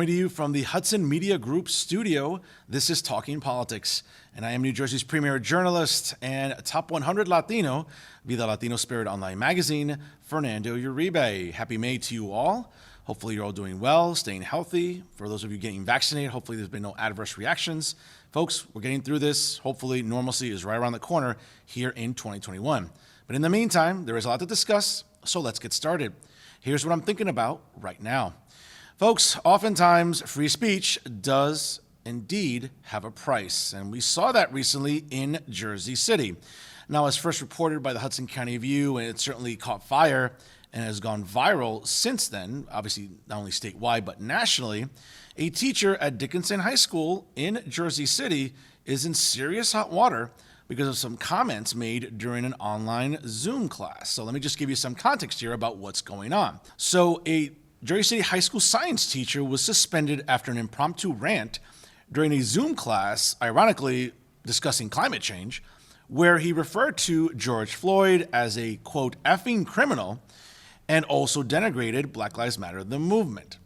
coming to you from the Hudson Media Group studio. This is Talking Politics, and I am New Jersey's premier journalist and top 100 Latino via the Latino Spirit Online magazine, Fernando Uribe. Happy May to you all. Hopefully you're all doing well, staying healthy. For those of you getting vaccinated, hopefully there's been no adverse reactions. Folks, we're getting through this. Hopefully normalcy is right around the corner here in 2021. But in the meantime, there is a lot to discuss, so let's get started. Here's what I'm thinking about right now. Folks, oftentimes free speech does indeed have a price, and we saw that recently in Jersey City. Now, as first reported by the Hudson County View, and it certainly caught fire and has gone viral since then, obviously not only statewide but nationally, a teacher at Dickinson High School in Jersey City is in serious hot water because of some comments made during an online Zoom class. So let me just give you some context here about what's going on. So a Jersey City high school science teacher was suspended after an impromptu rant during a Zoom class, ironically discussing climate change, where he referred to George Floyd as a, quote, effing criminal, and also denigrated Black Lives Matter, the movement.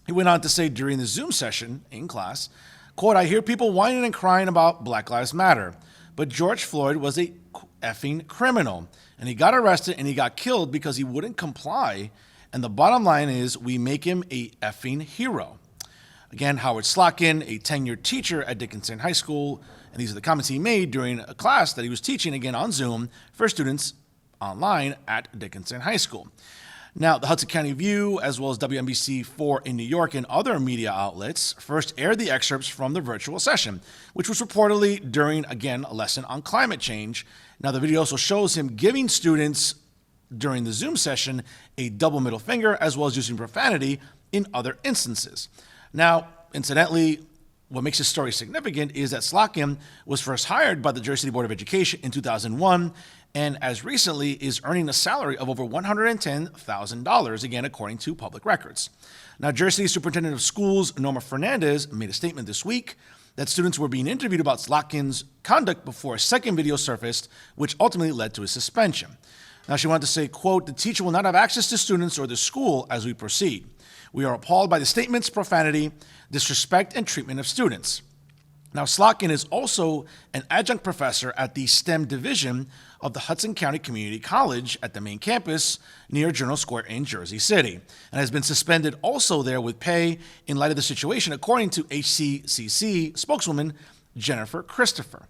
He went on to say during the Zoom session in class, quote, I hear people whining and crying about Black Lives Matter, but George Floyd was a effing criminal, and he got arrested and he got killed because he wouldn't comply. And the bottom line is we make him a effing hero. Again, Howard Slotkin, a tenured teacher at Dickinson High School, and these are the comments he made during a class that he was teaching, again on Zoom, for students online at Dickinson High School. Now, the Hudson County View, as well as WNBC4 in New York and other media outlets, first aired the excerpts from the virtual session, which was reportedly during, again, a lesson on climate change. Now, the video also shows him giving students during the Zoom session a double middle finger, as well as using profanity in other instances. Now, incidentally, what makes this story significant is that Slotkin was first hired by the Jersey City Board of Education in 2001, and as recently is earning a salary of over $110,000, again, according to public records. Now, Jersey City Superintendent of Schools, Norma Fernandez, made a statement this week that students were being interviewed about Slotkin's conduct before a second video surfaced, which ultimately led to his suspension. Now, she wanted to say, quote, the teacher will not have access to students or the school as we proceed. We are appalled by the statements, profanity, disrespect, and treatment of students. Now, Slotkin is also an adjunct professor at the STEM division of the Hudson County Community College at the main campus near Journal Square in Jersey City, and has been suspended also there with pay in light of the situation, according to HCCC spokeswoman Jennifer Christopher.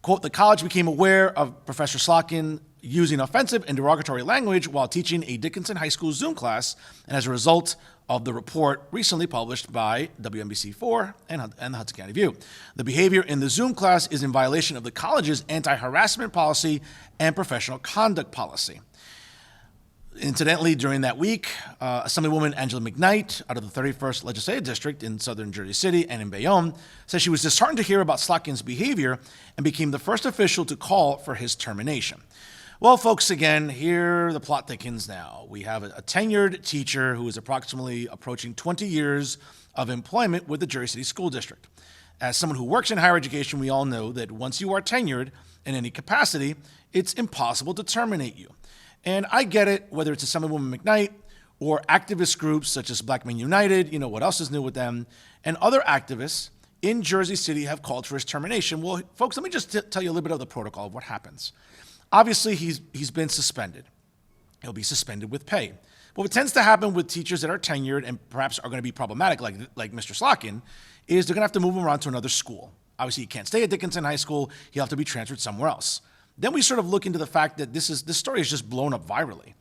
Quote, the college became aware of Professor Slotkin using offensive and derogatory language while teaching a Dickinson High School Zoom class, and as a result of the report recently published by WNBC4 and the Hudson County View. The behavior in the Zoom class is in violation of the college's anti-harassment policy and professional conduct policy. Incidentally, during that week, Assemblywoman Angela McKnight out of the 31st Legislative District in southern Jersey City and in Bayonne says she was disheartened to hear about Slotkin's behavior and became the first official to call for his termination. Well, folks, again, here the plot thickens now. We have a tenured teacher who is approximately approaching 20 years of employment with the Jersey City School District. As someone who works in higher education, we all know that once you are tenured in any capacity, it's impossible to terminate you. And I get it, whether it's Assemblywoman McKnight or activist groups such as Black Men United, you know, what else is new with them, and other activists in Jersey City have called for his termination. Well, folks, let me just tell you a little bit of the protocol of what happens. Obviously, he's been suspended. He'll be suspended with pay. But what tends to happen with teachers that are tenured and perhaps are going to be problematic, like Mr. Slotkin, is they're going to have to move him around to another school. Obviously, he can't stay at Dickinson High School. He'll have to be transferred somewhere else. Then we sort of look into the fact that this story is just blown up virally.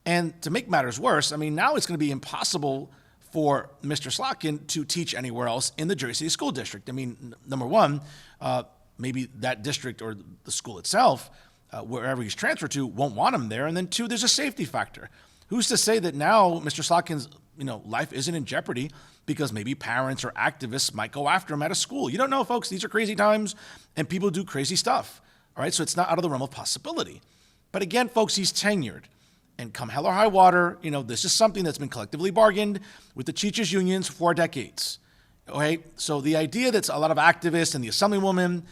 And to make matters worse, I mean, now it's going to be impossible for Mr. Slotkin to teach anywhere else in the Jersey City School District. I mean, number one, maybe that district or the school itself, wherever he's transferred to, won't want him there. And then two, there's a safety factor. Who's to say that now Mr. Slotkin's life isn't in jeopardy because maybe parents or activists might go after him at a school? You don't know, folks. These are crazy times, and people do crazy stuff. All right, so it's not out of the realm of possibility. But again, folks, he's tenured. And come hell or high water, this is something that's been collectively bargained with the teachers' unions for decades. Okay, so the idea that a lot of activists and the Assemblywoman,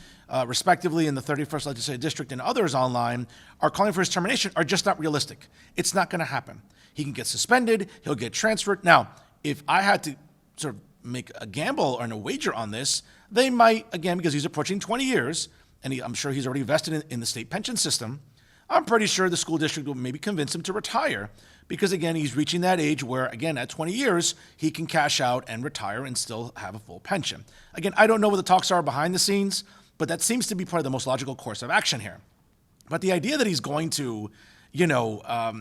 respectively, in the 31st Legislative District and others online are calling for his termination are just not realistic. It's not going to happen. He can get suspended. He'll get transferred. Now, if I had to sort of make a gamble or a wager on this, they might, again, because he's approaching 20 years, and I'm sure he's already invested in the state pension system, I'm pretty sure the school district will maybe convince him to retire because, again, he's reaching that age where, again, at 20 years, he can cash out and retire and still have a full pension. Again, I don't know what the talks are behind the scenes, but that seems to be part of the most logical course of action here. But the idea that he's going to,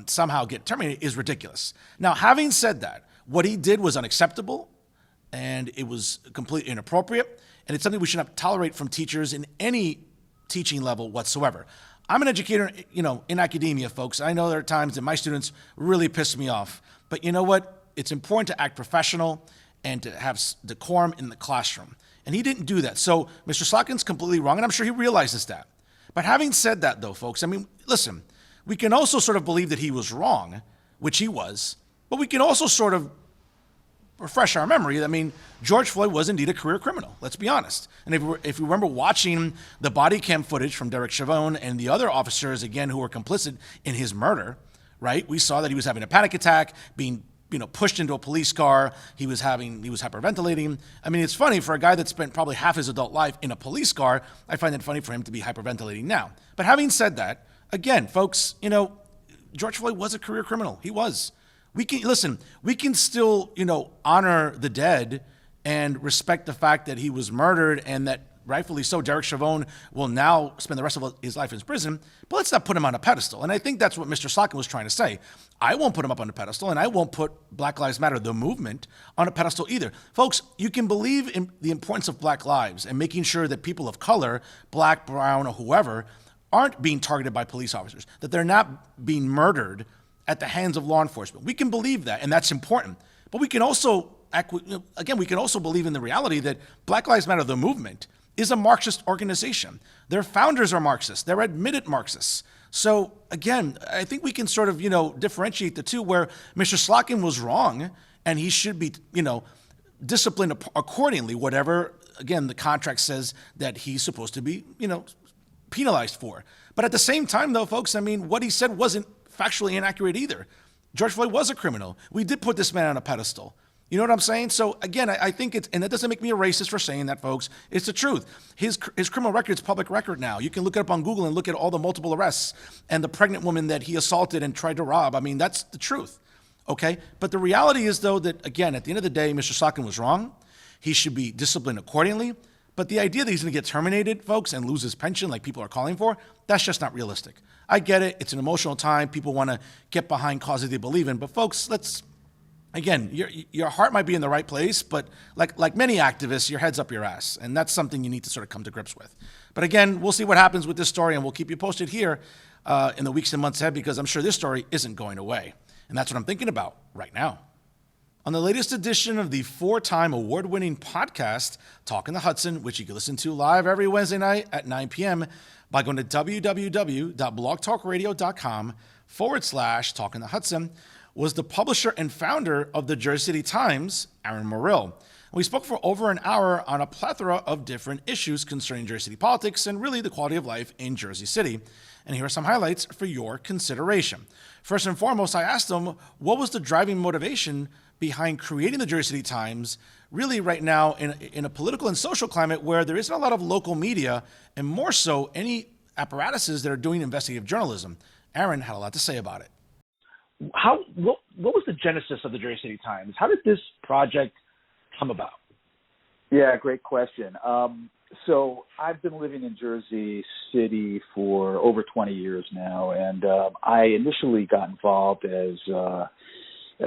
somehow get terminated is ridiculous. Now, having said that, what he did was unacceptable, and it was completely inappropriate, and it's something we should not tolerate from teachers in any teaching level whatsoever. I'm an educator, in academia, folks. I know there are times that my students really piss me off, but you know what? It's important to act professional and to have decorum in the classroom. And he didn't do that. So Mr. Slotkin's completely wrong, and I'm sure he realizes that. But having said that, though, folks, listen, we can also sort of believe that he was wrong, which he was, but we can also sort of refresh our memory. George Floyd was indeed a career criminal. Let's be honest. And if you remember watching the body cam footage from Derek Chauvin and the other officers, again, who were complicit in his murder, right? We saw that he was having a panic attack, being pushed into a police car. He was hyperventilating. It's funny for a guy that spent probably half his adult life in a police car. I find it funny for him to be hyperventilating now. But having said that, again, folks, George Floyd was a career criminal. He was. We can still, honor the dead and respect the fact that he was murdered and that rightfully so, Derek Chauvin will now spend the rest of his life in prison, but let's not put him on a pedestal. And I think that's what Mr. Slotkin was trying to say. I won't put him up on a pedestal, and I won't put Black Lives Matter, the movement, on a pedestal either. Folks, you can believe in the importance of black lives and making sure that people of color, black, brown, or whoever, aren't being targeted by police officers, that they're not being murdered at the hands of law enforcement. We can believe that, and that's important. But we can also, we can also believe in the reality that Black Lives Matter, the movement, is a Marxist organization. Their founders are Marxists. They're admitted Marxists. So again, I think we can sort of, differentiate the two where Mr. Slotkin was wrong and he should be, disciplined accordingly, whatever, again, the contract says that he's supposed to be, penalized for. But at the same time, though, folks, what he said wasn't factually inaccurate either. George Floyd was a criminal. We did put this man on a pedestal. You know what I'm saying? So again, I think and that doesn't make me a racist for saying that, folks. It's the truth. His criminal record is public record now. You can look it up on Google and look at all the multiple arrests and the pregnant woman that he assaulted and tried to rob. That's the truth. Okay? But the reality is, though, that again, at the end of the day, Mr. Slotkin was wrong. He should be disciplined accordingly. But the idea that he's going to get terminated, folks, and lose his pension like people are calling for, that's just not realistic. I get it. It's an emotional time. People want to get behind causes they believe in. But folks, again, your heart might be in the right place, but like many activists, your head's up your ass. And that's something you need to sort of come to grips with. But again, we'll see what happens with this story, and we'll keep you posted here in the weeks and months ahead, because I'm sure this story isn't going away. And that's what I'm thinking about right now. On the latest edition of the 4-time award-winning podcast, Talking the Hudson, which you can listen to live every Wednesday night at 9 p.m. by going to www.blogtalkradio.com/Talking the Hudson, was the publisher and founder of the Jersey City Times, Aaron Morrill. We spoke for over an hour on a plethora of different issues concerning Jersey City politics and really the quality of life in Jersey City. And here are some highlights for your consideration. First and foremost, I asked him what was the driving motivation behind creating the Jersey City Times, really right now in a political and social climate where there isn't a lot of local media, and more so any apparatuses that are doing investigative journalism. Aaron had a lot to say about it. What was the genesis of the Jersey City Times? How did this project come about? Yeah, great question. So I've been living in Jersey City for over 20 years now, and I initially got involved as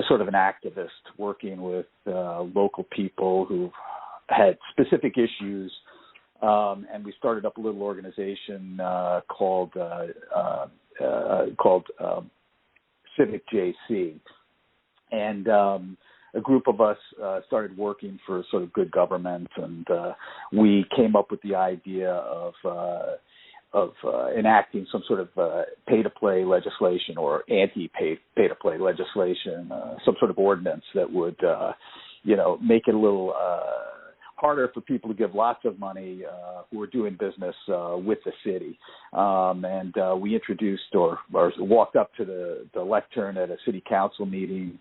sort of an activist working with local people who had specific issues, and we started up a little organization called Civic JC, and a group of us started working for sort of good government, and we came up with the idea of enacting some sort of pay-to-play legislation or anti-pay-to-play legislation, some sort of ordinance that would, make it a little harder for people to give lots of money who are doing business with the city. And we introduced or walked up to the lectern at a city council meeting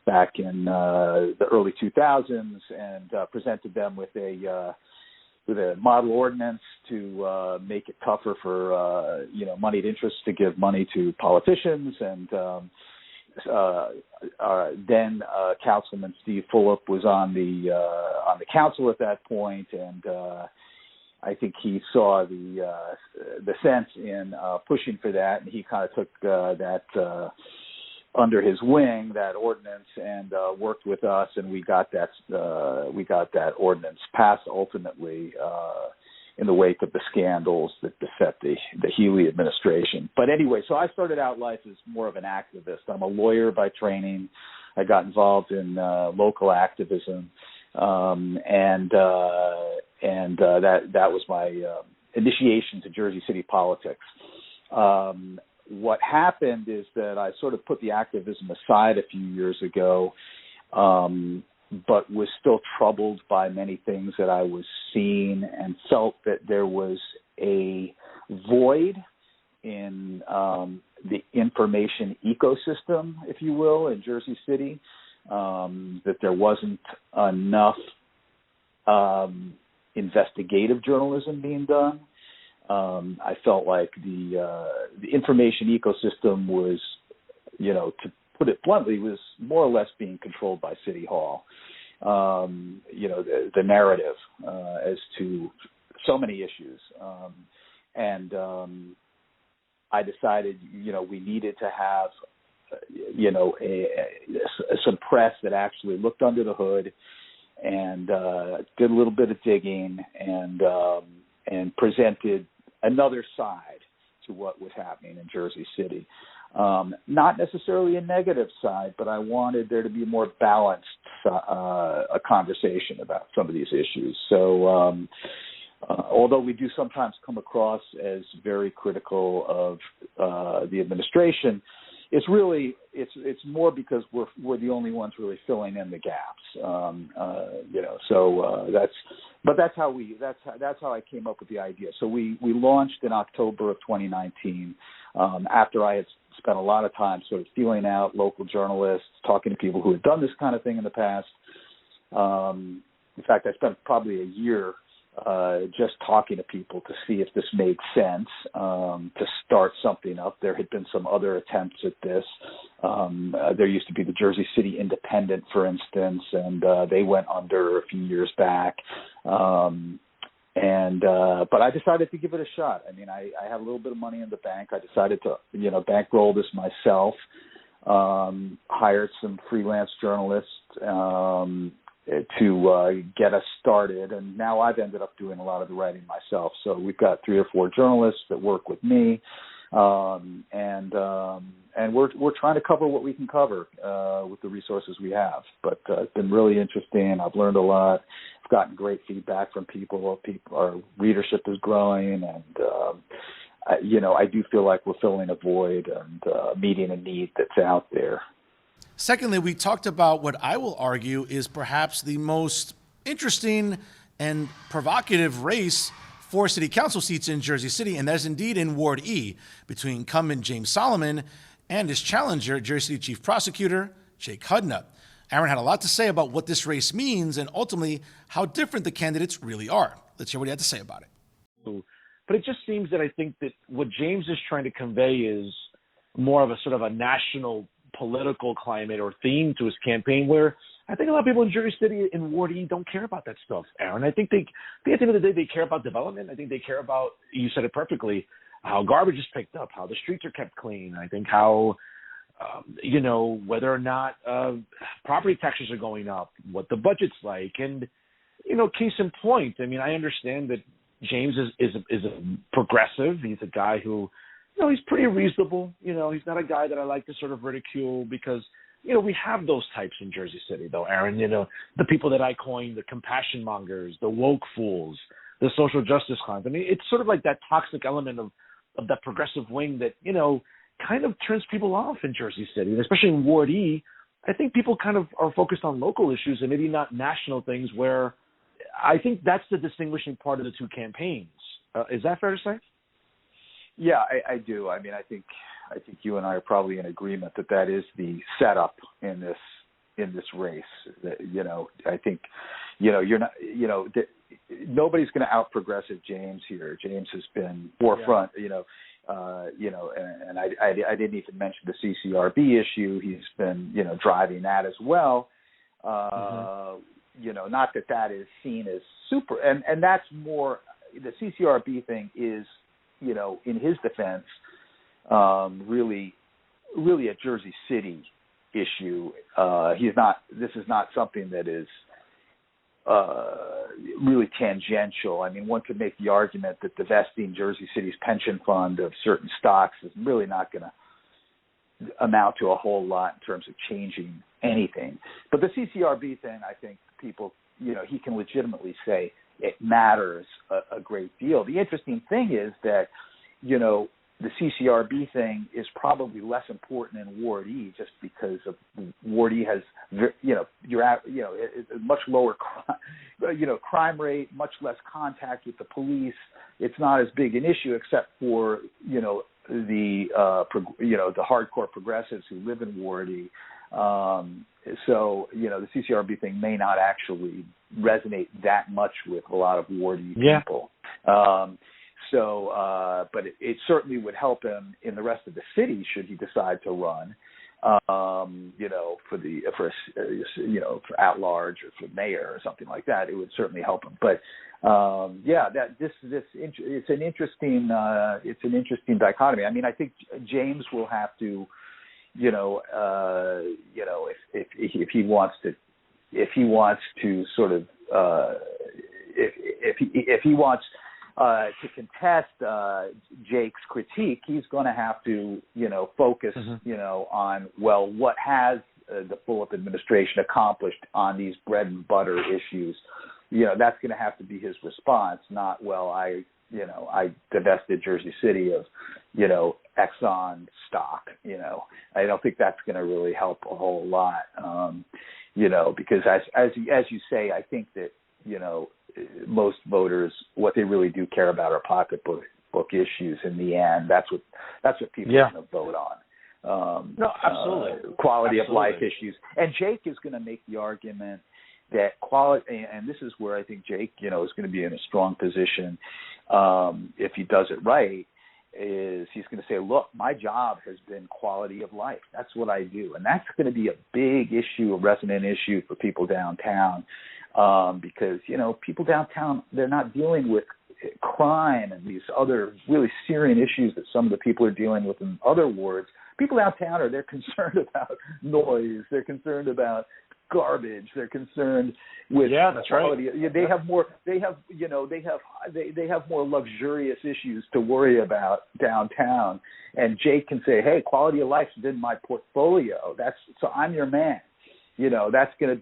back in the early 2000s, and presented them with a model ordinance to make it tougher for moneyed interests to give money to politicians. And then Councilman Steve Fulop was on the council at that point, and I think he saw the sense in pushing for that, and he kind of took that under his wing, that ordinance, and worked with us, and we got that ordinance passed ultimately in the wake of the scandals that beset the Healy administration. But anyway, so I started out life as more of an activist. I'm a lawyer by training. I got involved in local activism, and that was my initiation to Jersey City politics. What happened is that I sort of put the activism aside a few years ago, but was still troubled by many things that I was seeing, and felt that there was a void in the information ecosystem, if you will, in Jersey City, that there wasn't enough investigative journalism being done. I felt like the information ecosystem was, to put it bluntly, was more or less being controlled by City Hall. The narrative as to so many issues. And I decided, we needed to have, some press that actually looked under the hood and did a little bit of digging and presented another side to what was happening in Jersey City. Not necessarily a negative side, but I wanted there to be a more balanced a conversation about some of these issues. So although we do sometimes come across as very critical of the administration, it's more because we're the only ones really filling in the gaps. That's how I came up with the idea. So we launched in October of 2019 after I had spent a lot of time sort of feeling out local journalists, talking to people who had done this kind of thing in the past. In fact, I spent probably a year just talking to people to see if this made sense to start something up. There had been some other attempts at this. There used to be the Jersey City Independent, for instance, and they went under a few years back. But I decided to give it a shot. I mean, I had a little bit of money in the bank. I decided to, bankroll this myself, hired some freelance journalists to get us started. And now I've ended up doing a lot of the writing myself. So we've got 3 or 4 journalists that work with me. And we're trying to cover what we can cover with the resources we have. But it's been really interesting. I've learned a lot. I've gotten great feedback from people. Our readership is growing, and I do feel like we're filling a void and meeting a need that's out there. Secondly, we talked about what I will argue is perhaps the most interesting and provocative race for city council seats in Jersey City, and that is indeed in Ward E, between incumbent James Solomon and his challenger, Jersey City Chief Prosecutor Jake Hudson. Aaron had a lot to say about what this race means and ultimately how different the candidates really are. Let's hear what he had to say about it. But it just seems that I think that what James is trying to convey is more of a sort of a national political climate or theme to his campaign, where I think a lot of people in Jersey City in Ward E don't care about that stuff, Aaron. I think at the end of the day, they care about development. I think they care about, you said it perfectly, how garbage is picked up, how the streets are kept clean. I think how, whether or not property taxes are going up, what the budget's like. And, case in point, I mean, I understand that James is a progressive. He's a guy who, he's pretty reasonable. He's not a guy that I like to sort of ridicule because, we have those types in Jersey City, though, Aaron. The people that I coined the compassion mongers, the woke fools, the social justice clowns. I mean, it's sort of like that toxic element of that progressive wing that, kind of turns people off in Jersey City, and especially in Ward E. I think people kind of are focused on local issues and maybe not national things, where I think that's the distinguishing part of the two campaigns. Is that fair to say? Yeah, I do. I mean, I think you and I are probably in agreement that is the setup in this in this race. I think, you're not, nobody's going to out progressive James here. James has been forefront, and I didn't even mention the CCRB issue. He's been, driving that as well. Not that is seen as super, and that's more, the CCRB thing is, in his defense, really a Jersey City issue. This is not something that is really tangential. I mean, one could make the argument that divesting Jersey City's pension fund of certain stocks is really not going to amount to a whole lot in terms of changing anything. But the CCRB thing, I think people, he can legitimately say it matters a great deal. The interesting thing is that, the CCRB thing is probably less important in Ward E just because of Ward E has, a much lower crime rate, much less contact with the police. It's not as big an issue except for, the hardcore progressives who live in Ward E. So, the CCRB thing may not actually resonate that much with a lot of Ward E people. But it certainly would help him in the rest of the city should he decide to run, for at large or for mayor or something like that. It would certainly help him. But it's an interesting dichotomy. I mean, I think James will have to, if he wants to sort of if he wants to contest Jake's critique, he's going to have to, focus, on, what has the Fulop administration accomplished on these bread and butter issues. That's going to have to be his response, not, I divested Jersey City of, Exxon stock. I don't think that's going to really help a whole lot, because as you say, I think that, most voters, what they really do care about are pocketbook issues. In the end, that's what people are going to vote on. No, absolutely. Quality of life issues. And Jake is going to make the argument that quality, and this is where I think Jake, is going to be in a strong position if he does it right, is he's going to say, look, my job has been quality of life. That's what I do. And that's going to be a big issue, a resonant issue for people downtown. Because, people downtown, they're not dealing with crime and these other really serious issues that some of the people are dealing with in other wards. People downtown they're concerned about noise. They're concerned about garbage. They're concerned with quality. Right. They have more luxurious issues to worry about downtown. And Jake can say, hey, quality of life is in my portfolio. So I'm your man. That's going to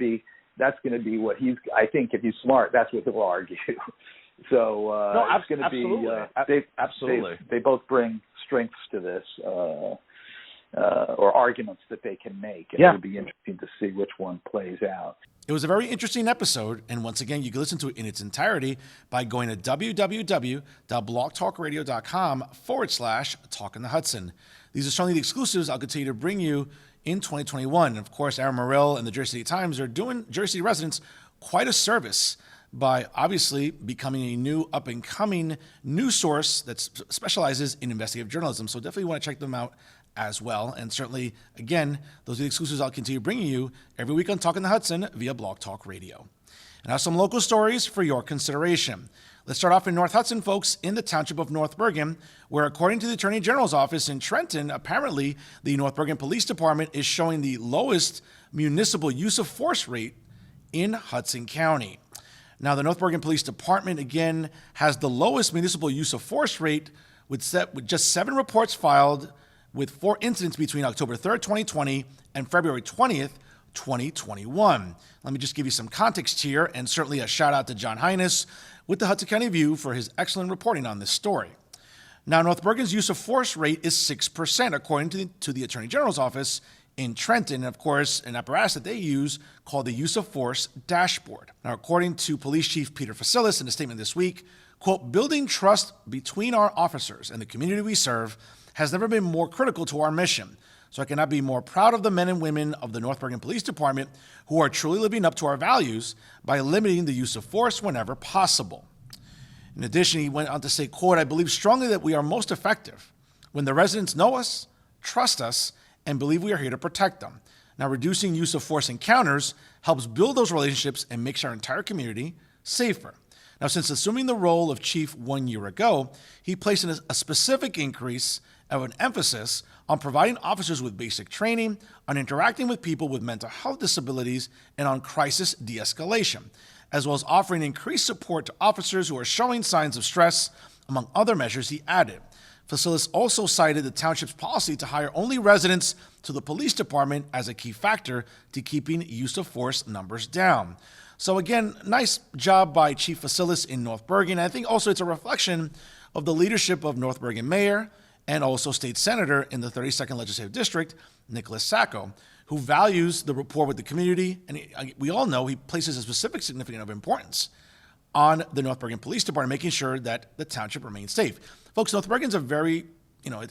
be what I think if he's smart, that's what he'll argue. So it's going to be, absolutely. They both bring strengths to this, or arguments that they can make. And it'll be interesting to see which one plays out. It was a very interesting episode. And once again, you can listen to it in its entirety by going to www.blogtalkradio.com/Talking the Hudson. These are certainly the exclusives I'll continue to bring you in 2021. And of course, Aaron Morrill and the Jersey City Times are doing Jersey City residents quite a service by obviously becoming a new up-and-coming news source that specializes in investigative journalism. So definitely want to check them out as well. And certainly, again, those are the exclusives I'll continue bringing you every week on Talking the Hudson via Blog Talk Radio. And now some local stories for your consideration. Let's start off in North Hudson, folks, in the township of North Bergen, where according to the Attorney General's office in Trenton, apparently the North Bergen Police Department is showing the lowest municipal use of force rate in Hudson County. Now, the North Bergen Police Department, again, has the lowest municipal use of force rate with just 7 reports filed with 4 incidents between October 3rd, 2020 and February 20th, 2021. Let me just give you some context here, and certainly a shout out to John Highness with the Hudson County View for his excellent reporting on this story. Now, North Bergen's use of force rate is 6%, according to the Attorney General's office in Trenton, and of course, an apparatus that they use called the Use of Force Dashboard. Now, according to Police Chief Peter Facilis in a statement this week, quote, building trust between our officers and the community we serve has never been more critical to our mission. So I cannot be more proud of the men and women of the North Bergen Police Department who are truly living up to our values by limiting the use of force whenever possible. In addition, he went on to say, quote, I believe strongly that we are most effective when the residents know us, trust us, and believe we are here to protect them. Now, reducing use of force encounters helps build those relationships and makes our entire community safer. Now, since assuming the role of chief 1 year ago, he placed a specific increase of an emphasis on providing officers with basic training, on interacting with people with mental health disabilities, and on crisis de-escalation, as well as offering increased support to officers who are showing signs of stress, among other measures he added. Facilis also cited the township's policy to hire only residents to the police department as a key factor to keeping use of force numbers down. So again, nice job by Chief Facilis in North Bergen. I think also it's a reflection of the leadership of North Bergen Mayor and also State Senator in the 32nd Legislative District, Nicholas Sacco, who values the rapport with the community. And we all know he places a specific significance of importance on the North Bergen Police Department, making sure that the township remains safe. Folks, North Bergen's a very,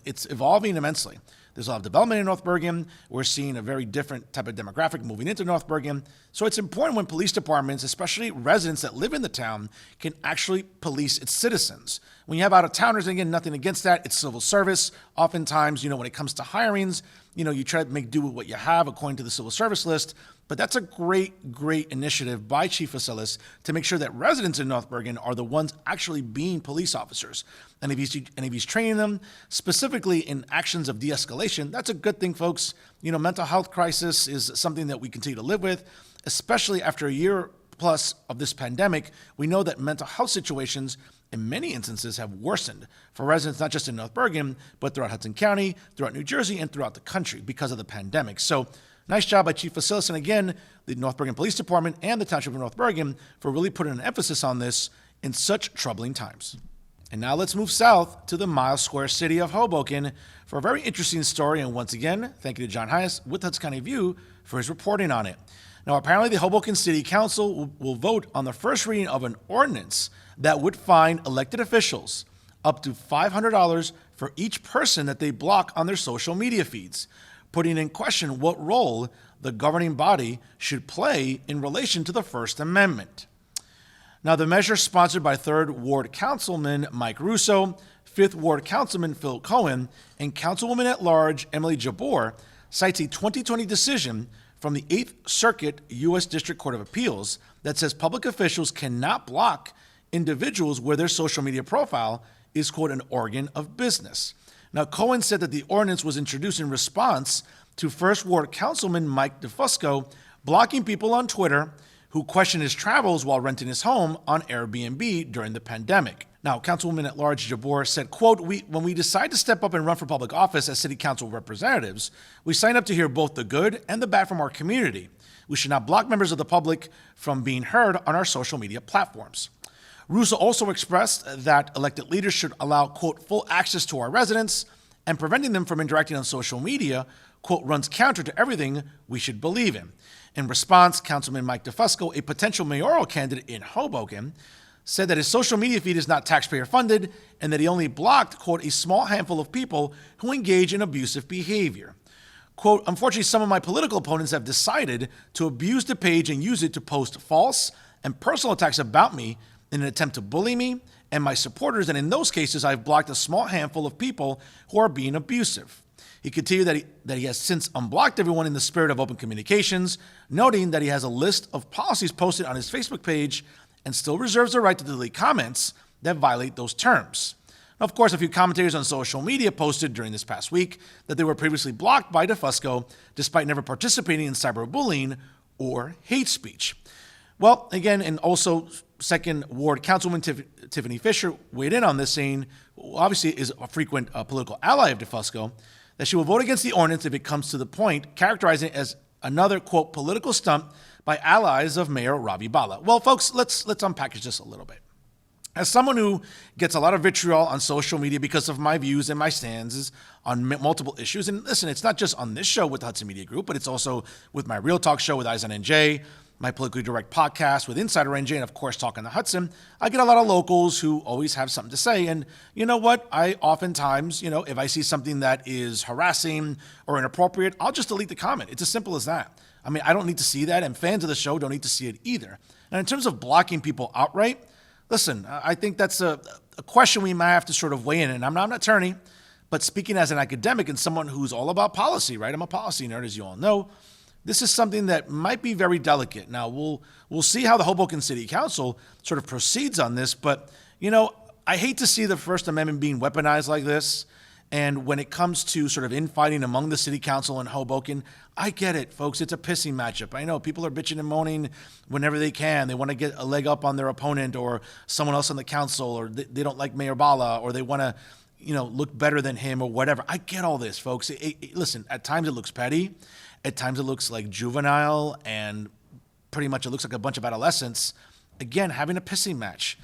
it's evolving immensely. There's a lot of development in North Bergen. We're seeing a very different type of demographic moving into North Bergen. So it's important when police departments, especially residents that live in the town, can actually police its citizens. When you have out-of-towners, again, nothing against that, it's civil service. Oftentimes, when it comes to hirings, you try to make do with what you have according to the civil service list. But that's a great, great initiative by Chief Facilis to make sure that residents in North Bergen are the ones actually being police officers. And if he's training them specifically in actions of de-escalation, that's a good thing, folks. Mental health crisis is something that we continue to live with, especially after a year plus of this pandemic. We know that mental health situations in many instances have worsened for residents, not just in North Bergen, but throughout Hudson County, throughout New Jersey, and throughout the country because of the pandemic. So nice job by Chief Facilis, and again, the North Bergen Police Department and the Township of North Bergen for really putting an emphasis on this in such troubling times. And now let's move south to the Mile Square city of Hoboken for a very interesting story. And once again, thank you to John Hyas with Hudson County View for his reporting on it. Now, apparently the Hoboken City Council will vote on the first reading of an ordinance that would fine elected officials up to $500 for each person that they block on their social media feeds, putting in question what role the governing body should play in relation to the First Amendment. Now, the measure, sponsored by 3rd Ward Councilman Mike Russo, 5th Ward Councilman Phil Cohen, and Councilwoman at Large Emily Jabor, cites a 2020 decision from the 8th Circuit U.S. District Court of Appeals that says public officials cannot block individuals where their social media profile is, quote, an organ of business. Now, Cohen said that the ordinance was introduced in response to 1st Ward Councilman Mike DeFusco blocking people on Twitter who questioned his travels while renting his home on Airbnb during the pandemic. Now, Councilwoman at Large Jabor said, quote, when we decide to step up and run for public office as city council representatives, we sign up to hear both the good and the bad from our community. We should not block members of the public from being heard on our social media platforms. Russo also expressed that elected leaders should allow, quote, full access to our residents, and preventing them from interacting on social media, quote, runs counter to everything we should believe in. In response, Councilman Mike DeFusco, a potential mayoral candidate in Hoboken, said that his social media feed is not taxpayer funded and that he only blocked, quote, a small handful of people who engage in abusive behavior. Quote, unfortunately, some of my political opponents have decided to abuse the page and use it to post false and personal attacks about me in an attempt to bully me and my supporters, and in those cases, I've blocked a small handful of people who are being abusive. He continued that he has since unblocked everyone in the spirit of open communications, noting that he has a list of policies posted on his Facebook page and still reserves the right to delete comments that violate those terms. Now, of course, a few commentators on social media posted during this past week that they were previously blocked by DeFusco despite never participating in cyberbullying or hate speech. Well, again, and also 2nd Ward Councilwoman Tiffany Fisher weighed in on this, saying, obviously is a frequent political ally of DeFusco, that she will vote against the ordinance if it comes to the point, characterizing it as another, quote, political stunt by allies of Mayor Ravi Bala. Well, folks, let's unpackage this a little bit. As someone who gets a lot of vitriol on social media because of my views and my stances on multiple issues, and listen, it's not just on this show with the Hudson Media Group, but it's also with my Real Talk show with Eisen and Jay, my Politically Direct podcast with Insider NJ, and of course, Talking the Hudson, I get a lot of locals who always have something to say. And you know what? I oftentimes, if I see something that is harassing or inappropriate, I'll just delete the comment. It's as simple as that. I mean, I don't need to see that, and fans of the show don't need to see it either. And in terms of blocking people outright, listen, I think that's a question we might have to sort of weigh in. And I'm not an attorney, but speaking as an academic and someone who's all about policy, right? I'm a policy nerd, as you all know. This is something that might be very delicate. Now, we'll see how the Hoboken City Council sort of proceeds on this, but, I hate to see the First Amendment being weaponized like this. And when it comes to sort of infighting among the city council in Hoboken, I get it, folks. It's a pissing matchup. I know people are bitching and moaning whenever they can. They want to get a leg up on their opponent or someone else on the council, or they don't like Mayor Bala, or they want to, look better than him or whatever. I get all this, folks. Listen, at times it looks petty. At times it looks like juvenile, and pretty much it looks like a bunch of adolescents, again, having a pissing match,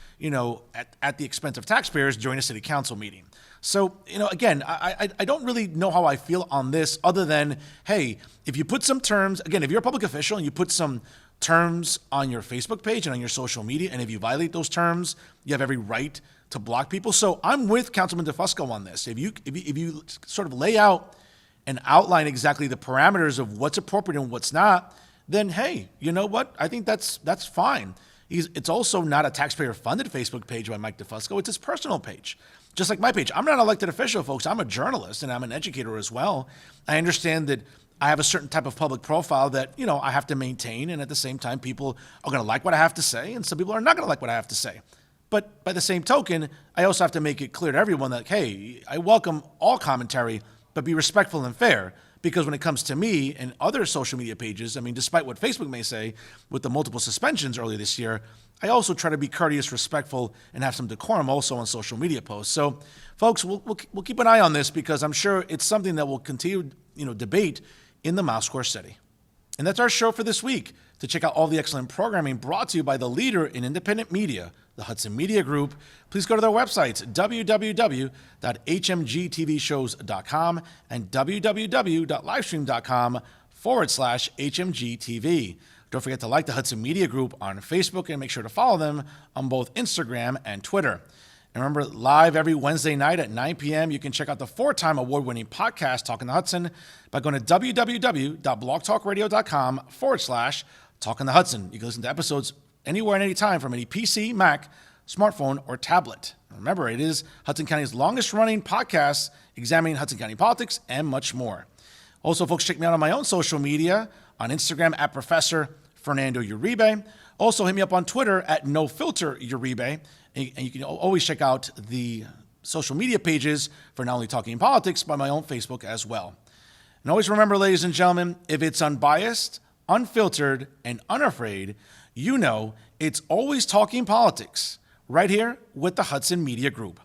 at the expense of taxpayers during a city council meeting. So, again, I don't really know how I feel on this other than, hey, if you put some terms, again, if you're a public official and you put some terms on your Facebook page and on your social media, and if you violate those terms, you have every right to block people. So I'm with Councilman DeFusco on this. If you sort of lay out and outline exactly the parameters of what's appropriate and what's not, then hey, you know what? I think that's fine. It's also not a taxpayer-funded Facebook page by Mike DeFusco. It's his personal page, just like my page. I'm not an elected official, folks. I'm a journalist, and I'm an educator as well. I understand that I have a certain type of public profile that, I have to maintain, and at the same time, people are going to like what I have to say, and some people are not going to like what I have to say. But by the same token, I also have to make it clear to everyone that, hey, I welcome all commentary, but be respectful and fair. Because when it comes to me and other social media pages, I mean, despite what Facebook may say with the multiple suspensions earlier this year, I also try to be courteous, respectful, and have some decorum also on social media posts. So, folks, we'll keep an eye on this because I'm sure it's something that will continue, debate in the Mouse Core City. And that's our show for this week. To check out all the excellent programming brought to you by the leader in independent media, the Hudson Media Group, please go to their websites, www.hmgtvshows.com and www.livestream.com/HMGTV. Don't forget to like the Hudson Media Group on Facebook and make sure to follow them on both Instagram and Twitter. And remember, live every Wednesday night at 9 p.m., you can check out the 4-time award-winning podcast, Talking the Hudson, by going to www.blogtalkradio.com/Talking the Hudson. You can listen to episodes anywhere and anytime from any PC, Mac, smartphone, or tablet. Remember, it is Hudson County's longest-running podcast examining Hudson County politics and much more. Also, folks, check me out on my own social media, on Instagram at Professor Fernando Uribe. Also, hit me up on Twitter at NoFilterUribe. And you can always check out the social media pages for not only Talking Politics, but my own Facebook as well. And always remember, ladies and gentlemen, if it's unbiased, unfiltered, and unafraid, it's always Talking Politics, right here with the Hudson Media Group.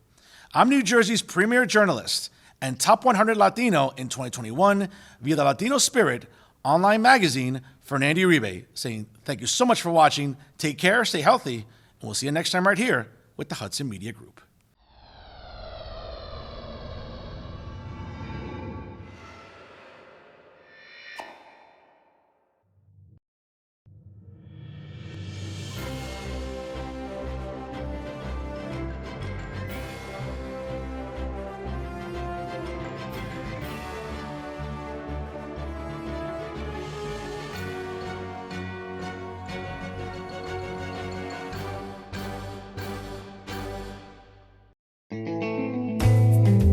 I'm New Jersey's premier journalist and top 100 Latino in 2021 via the Latino Spirit online magazine, Fernando Uribe, saying thank you so much for watching. Take care, stay healthy, and we'll see you next time right here with the Hudson Media Group.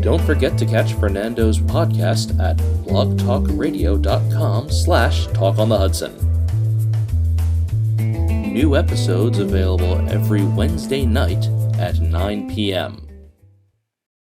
Don't forget to catch Fernando's podcast at blogtalkradio.com/talkonthehudson. New episodes available every Wednesday night at 9 p.m.